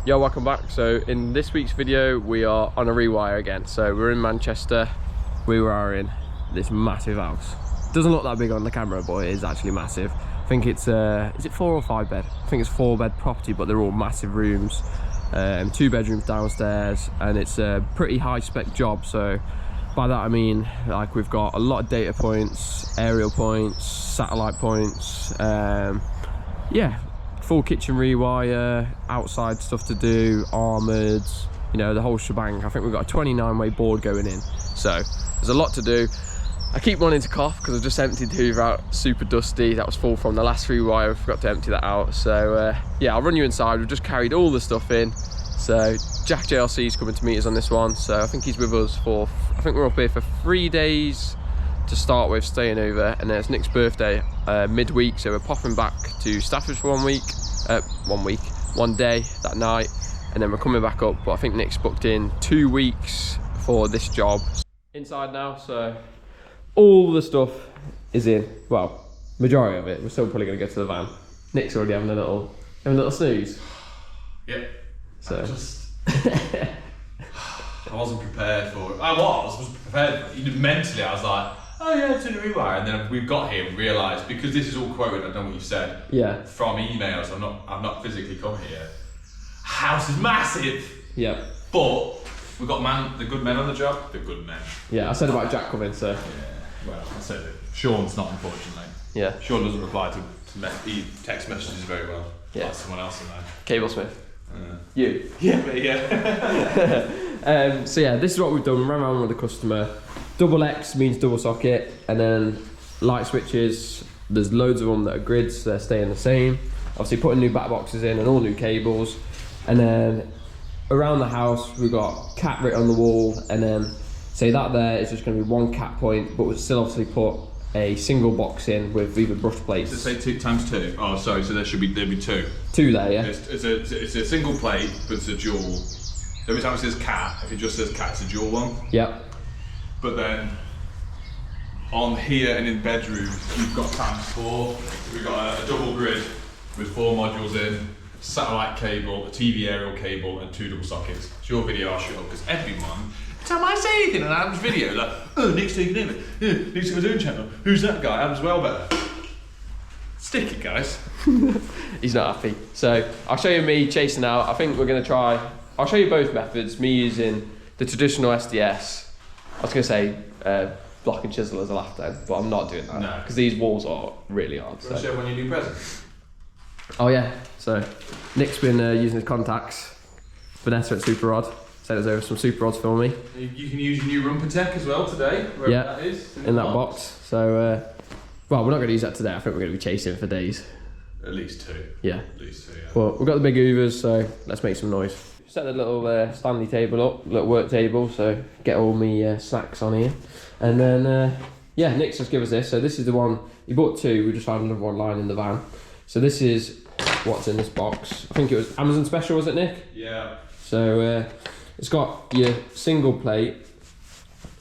Yo, welcome back. So in this week's video we are on a rewire again. So we're in Manchester. We are in this massive house. Doesn't look that big on the camera, but it is actually massive. I think it's is it 4 or 5 bed? I think it's 4-bed property, but they're all massive rooms. 2 bedrooms downstairs, and it's a pretty high spec job. So by that I mean, like, we've got a lot of data points, aerial points, satellite points, yeah, full kitchen rewire, outside stuff to do, armoured, you know, the whole shebang. I think we've got a 29-way board going in, so there's a lot to do. I keep wanting to cough because I've just emptied the Hoover out, super dusty. That was full from the last rewire. I forgot to empty that out. So yeah, I'll run you inside. We've just carried all the stuff in. So Jack JLC is coming to meet us on this one. So I think he's with us for, I think we're up here for 3 days to start with, staying over, and then it's Nick's birthday midweek, so we're popping back to Stafford for 1 week, 1 day that night, and then we're coming back up. But I think Nick's booked in 2 weeks for this job. Inside now, so all the stuff is in. Well, majority of it. We're still probably going to go to the van. Nick's already having a little snooze. Yep. So I wasn't prepared for it. I was prepared for it. Mentally, I was like, oh yeah, it's in a rewire. And then we've got here and realised, because this is all quoted, I don't know what you said. Yeah. From emails, I've not physically come here. House is massive. Yeah. But we've got the good men on the job. The good men. Yeah, I said about Jack coming, so. Yeah. Well, I said it. Sean's not, unfortunately. Yeah. Sean doesn't reply to text messages very well. Yeah. Like someone else in there. Cable Smith. You. Yeah. Yeah. So yeah, this is what we've done. We ran around with the customer. Double X means double socket, and then light switches. There's loads of them that are grids, so they're staying the same. Obviously putting new back boxes in and all new cables. And then around the house we've got cat written on the wall, and then say that there is just going to be 1 cat point, but we'll still obviously put a single box in with either brush plates. So say 2 times 2. Oh, sorry. So there'd be 2. 2 there, yeah. It's a single plate, but it's a dual. So every time it says cat, if it just says cat, it's a dual one. Yep. But then on here and in bedrooms, you've got times 4. We've got a double grid with 4 modules in, satellite cable, a TV aerial cable, and 2 double sockets. It's your video I'll show, because everyone, every time I say anything in Adam's video, like, oh, Nick's taking over, Nick's got his own channel, who's that guy? Adam's well better. Stick it, guys. He's not happy. So I'll show you me chasing out. I think we're going to try, I'll show you both methods. Me using the traditional SDS. I was going to say block and chisel as a laugh then, but I'm not doing that. No. Because these walls are really hard. Do you want to show when your new present? Oh yeah, so Nick's been using his contacts. Vanessa at Super Rod sent us over some Super Rods for me. You can use your new Rumper Tech as well today, wherever yeah, that is. In that box. So, well, we're not going to use that today. I think we're going to be chasing it for days. At least 2. Yeah. At least 2, yeah. Well, we've got the big Hoovers, so let's make some noise. Set the little Stanley table up, little work table, so get all my snacks on here. And then, yeah, Nick's just give us this. So this is the one, he bought 2, we just found another one lying in the van. So this is what's in this box. I think it was Amazon special, was it, Nick? Yeah. So it's got your single plate,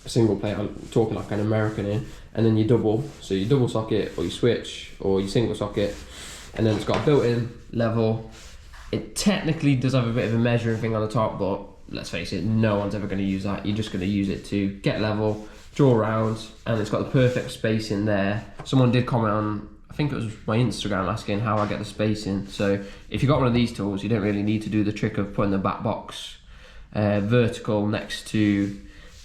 I'm talking like an American here, and then your double, so your double socket or your switch or your single socket, and then it's got a built-in level. It technically does have a bit of a measuring thing on the top, but let's face it, no one's ever going to use that. You're just going to use it to get level, draw rounds, and it's got the perfect space in there. Someone did comment on, I think it was my Instagram, asking how I get the space in. So if you've got one of these tools, you don't really need to do the trick of putting the back box vertical next to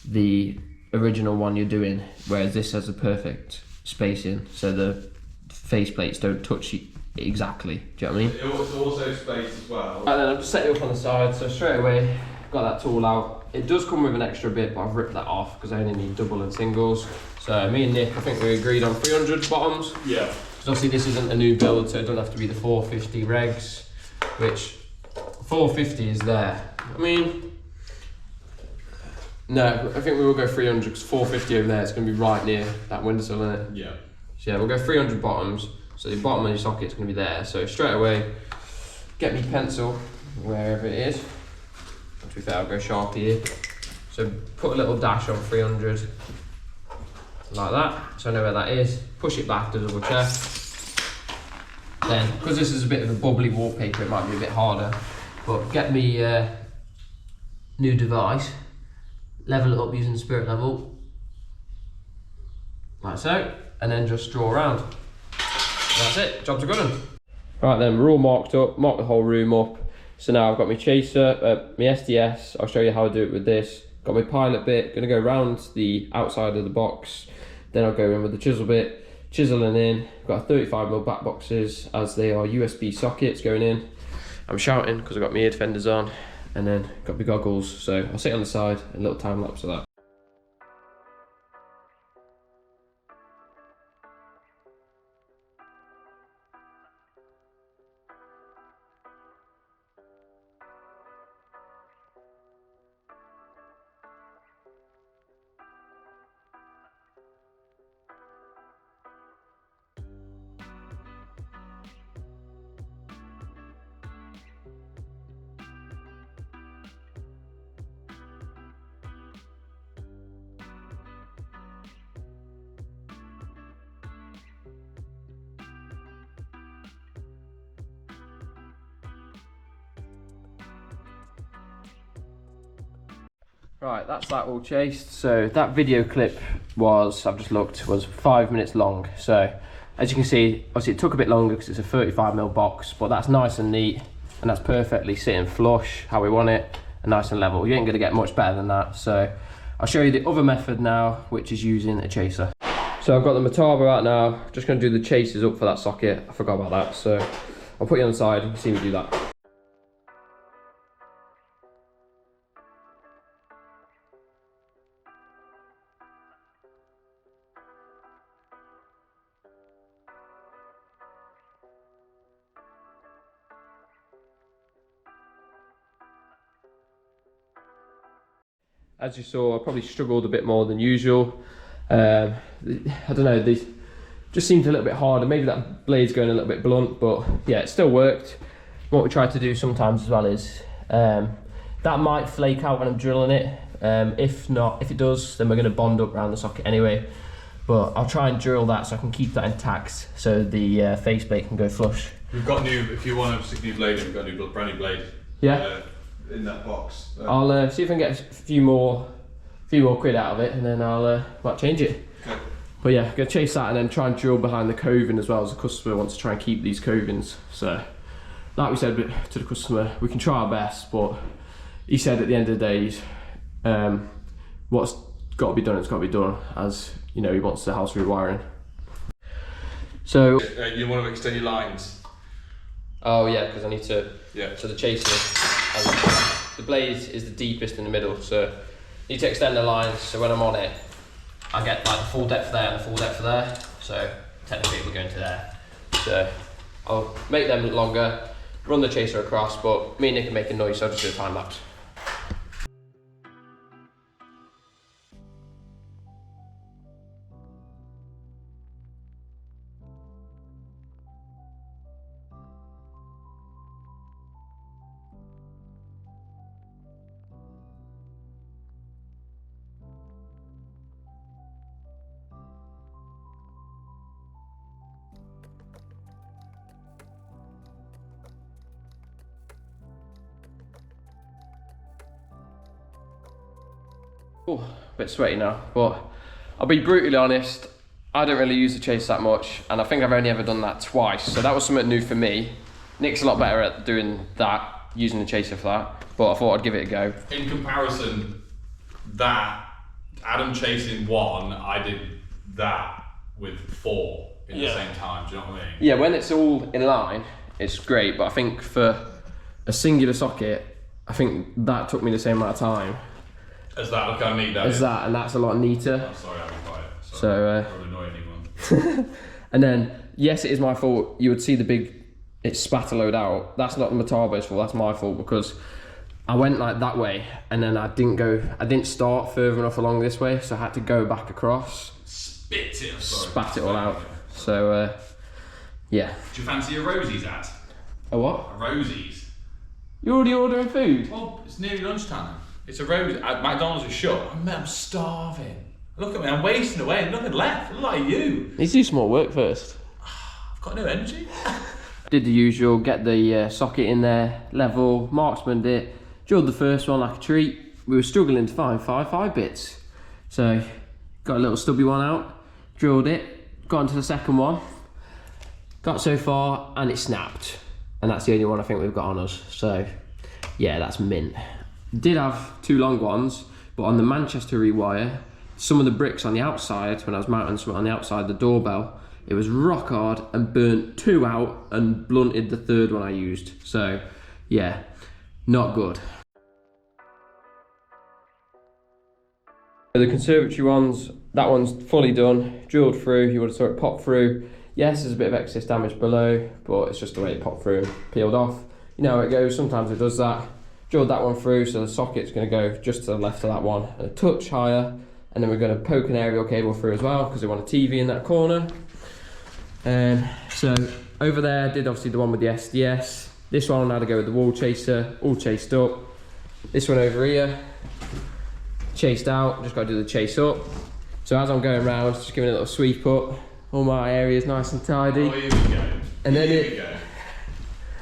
the original one you're doing, whereas this has a perfect spacing, so the face plates don't touch exactly. Do you know what I mean? It's also spaced as well. And then I've just set it up on the side, so straight away got that tool out. It does come with an extra bit, but I've ripped that off because I only need double and singles. So me and Nick, I think we agreed on 300 bottoms. Yeah. So obviously this isn't a new build, so it doesn't have to be the 450 regs, which 450 is there. I mean, no, I think we will go 300 because 450 over there, it's going to be right near that windowsill, isn't it? Yeah. So yeah, we'll go 300 bottoms. So the bottom of your socket's going to be there. So straight away, get me pencil wherever it is. To be fair, I'll go Sharpie here. So put a little dash on 300, like that. So I know where that is. Push it back to double check. Then, because this is a bit of a bubbly wallpaper, it might be a bit harder. But get me new device, level it up using the spirit level, like so, and then just draw around. That's it, job's a good one. Right then, we're all marked up, marked the whole room up. So now I've got my chaser, my SDS, I'll show you how I do it with this. Got my pilot bit, gonna go around the outside of the box, then I'll go in with the chisel bit, chiseling in. Got a 35mm back boxes as they are USB sockets going in. I'm shouting because I've got my ear defenders on, and then got my goggles, so I'll sit on the side, a little time lapse of that. Right, that's that all chased. So that video clip was, I've just looked, was 5 minutes long. So as you can see, obviously it took a bit longer because it's a 35mm box, but that's nice and neat, and that's perfectly sitting flush how we want it, and nice and level. You ain't gonna get much better than that. So I'll show you the other method now, which is using a chaser. So I've got the Metabo out now, just gonna do the chasers up for that socket. I forgot about that, so I'll put you on the side and see me do that. As you saw, I probably struggled a bit more than usual. I don't know, these just seemed a little bit harder. Maybe that blade's going a little bit blunt, but yeah, it still worked. What we try to do sometimes as well is, that might flake out when I'm drilling it. If not, if it does, then we're gonna bond up around the socket anyway. But I'll try and drill that so I can keep that intact so the faceplate can go flush. We've got new, if you want to stick a new blade in, we've got a new brand new blade. Yeah. In that box. I'll see if I can get a few more quid out of it, and then I'll might change it. Okay. But yeah, gonna chase that and then try and drill behind the coving as well, as the customer wants to try and keep these covings. So, like we said to the customer, we can try our best, but he said at the end of the day, what's got to be done, it's got to be done, as you know, he wants the house rewiring. So you want to extend your lines? Oh yeah, because I need to. Yeah. So the chaser, the blade is the deepest in the middle, so I need to extend the lines so when I'm on it, I get like the full depth there and the full depth there. So technically we're going to there. So I'll make them longer, run the chaser across, but me and Nick are making noise, so I'll just do a time lapse. Oh, a bit sweaty now, but I'll be brutally honest, I don't really use the chase that much, and I think I've only ever done that twice, so that was something new for me. Nick's a lot better at doing that, using the chaser for that, but I thought I'd give it a go. In comparison, that, Adam chasing one, I did that with 4 in the same time, do you know what I mean? Yeah, when it's all in line, it's great, but I think for a singular socket, I think that took me the same amount of time. As that, look how neat that is. As that, and that's a lot neater. I'm sorry, I'll be quiet. So, probably annoy anyone. And then, yes, it is my fault. You would see the big, it spat a load out. That's not the Metabo's fault, that's my fault, because I went like that way, and then I didn't start further enough along this way, so I had to go back across. Spat it all out. So, yeah. Do you fancy a Rosie's at? A what? A Rosie's. You're already ordering food? Well, it's nearly lunchtime. It's a Rosie's. McDonald's is shut. I'm starving. Look at me, I'm wasting away, nothing left. I look like you. Need to do some more work first. I've got no energy. did the usual, get the socket in there, level, marksmaned it, drilled the first one like a treat. We were struggling to find 5 bits. So, got a little stubby one out, drilled it, got into the second one, got so far, and it snapped. And that's the only one I think we've got on us. So, yeah, that's mint. Did have 2 long ones, but on the Manchester Rewire, some of the bricks on the outside, when I was mounting something on the outside, the doorbell, it was rock hard and burnt 2 out and blunted the 3rd one I used. So, yeah, not good. The conservatory ones, that one's fully done, drilled through. You would have saw it pop through. Yes, there's a bit of excess damage below, but it's just the way it popped through and peeled off. You know how it goes, sometimes it does that. Drilled that one through, so the socket's going to go just to the left of that one, a touch higher, and then we're going to poke an aerial cable through as well, because we want a TV in that corner. So over there, did obviously the one with the SDS. This one I had to go with the wall chaser, all chased up. This one over here, chased out, just got to do the chase up. So as I'm going around, just giving it a little sweep up. All my areas nice and tidy. Oh, here we go. And then here we go.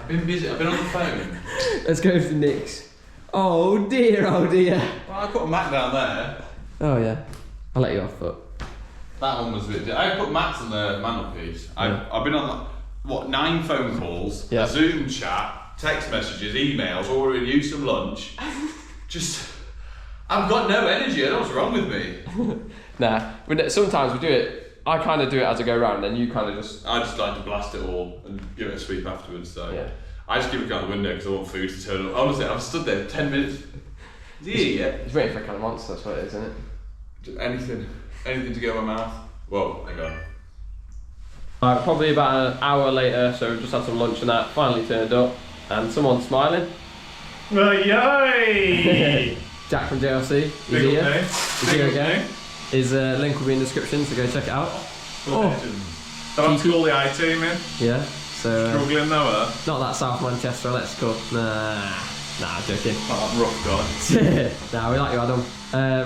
I've been busy, I've been on the phone. Let's go for Nick's. Oh dear, oh dear. Well, I put a mat down there. Oh yeah, I'll let you off foot. That one was a bit. I put mats on the mantelpiece. I've been on, what, 9 phone calls, yeah. A Zoom chat, text messages, emails, ordering you some lunch. Just, I've got no energy, I don't know what's wrong with me. Nah, sometimes we do it. I kind of do it as I go around, then you kind of just... I just like to blast it all and give it a sweep afterwards, so... Yeah. I just keep looking out the window because I want food to turn up. Honestly, I've stood there 10 minutes. Is he here yet? He's waiting for a kind of monster, that's what it is, isn't it? Just anything to go in my mouth. Whoa, hang on. Alright, probably about an hour later, so we just had some lunch and that, finally turned up, and someone's smiling. Yay! Jack from JLC, he's Big here. up name. He's here again. His link will be in the description, so go check it out. Don't have to call the I-team in. Yeah, so... Struggling though, not that South Manchester electrical. Nah, joking. Not that rough guy. Nah, we like you, Adam.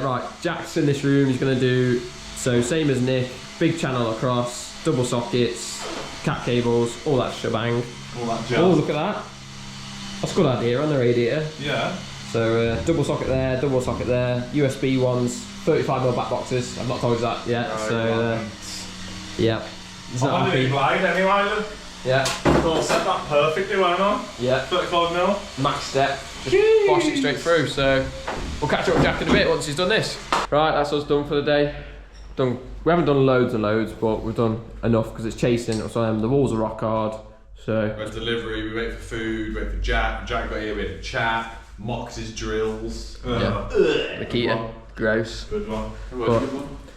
Right, Jack's in this room. He's going to do, so same as Nick, big channel across, double sockets, cat cables, all that shebang. All that jazz. Oh, look at that. That's a good idea on the radiator. Yeah. So double socket there, USB ones, 35mm back boxes. I've not told you that yet. Right, so yeah. He's I not wanted happy. it glide anyway then. Yeah. So I'll set that perfectly, won't I? Yeah. 35mm. Max step. Just bosh it straight through. So we'll catch up with Jack in a bit once he's done this. Right, that's us done for the day. We haven't done loads and loads, but we've done enough because it's chasing. So the walls are rock hard. So We had delivery, we wait for food, we wait for Jack. Jack got here, we had a chat. Mocks his drills. yeah. Makita, gross. Good one. But,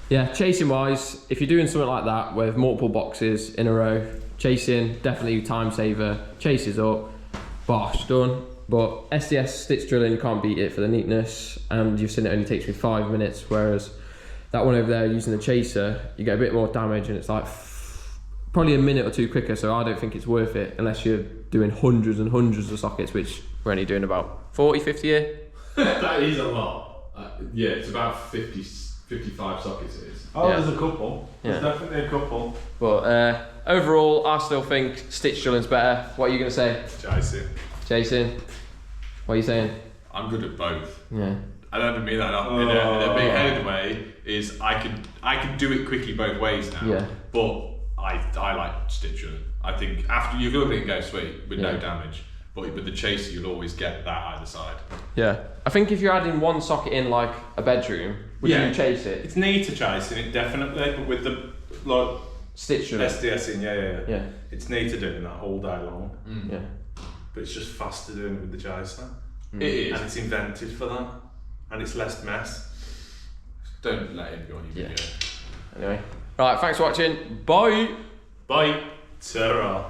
yeah, chasing wise, if you're doing something like that with multiple boxes in a row, chasing, definitely time saver, chases up, bosh, done. But SDS stitch drilling, you can't beat it for the neatness, and you've seen it only takes me 5 minutes, whereas that one over there using the chaser, you get a bit more damage and it's like probably a minute or 2 quicker, so I don't think it's worth it unless you're doing hundreds and hundreds of sockets, which we're only doing about 40, 50 here. That is a lot. Yeah, it's about 50, 55 sockets it is. Oh, Yeah. there's a couple. There's definitely a couple. But overall, I still think stitch drilling's better. What are you going to say? Jason? What are you saying? I'm good at both. Yeah. I don't mean that in a big headed way. Is I can do it quickly both ways now. Yeah. But I like stitch drilling. I think after you look at it and go sweet with no damage. But with the chaser, you'll always get that either side. Yeah. I think if you're adding one socket in like a bedroom, would you chase it? It's neat to chasing it, definitely, but with the like Stitch drilling. SDS in, yeah. Yeah. It's neat to doing that all day long. Yeah. But it's just faster doing it with the chaser. It is. And it's invented for that. And it's less mess. Don't let him go on your video. Anyway. Right, thanks for watching. Bye. Bye. Ta-ra.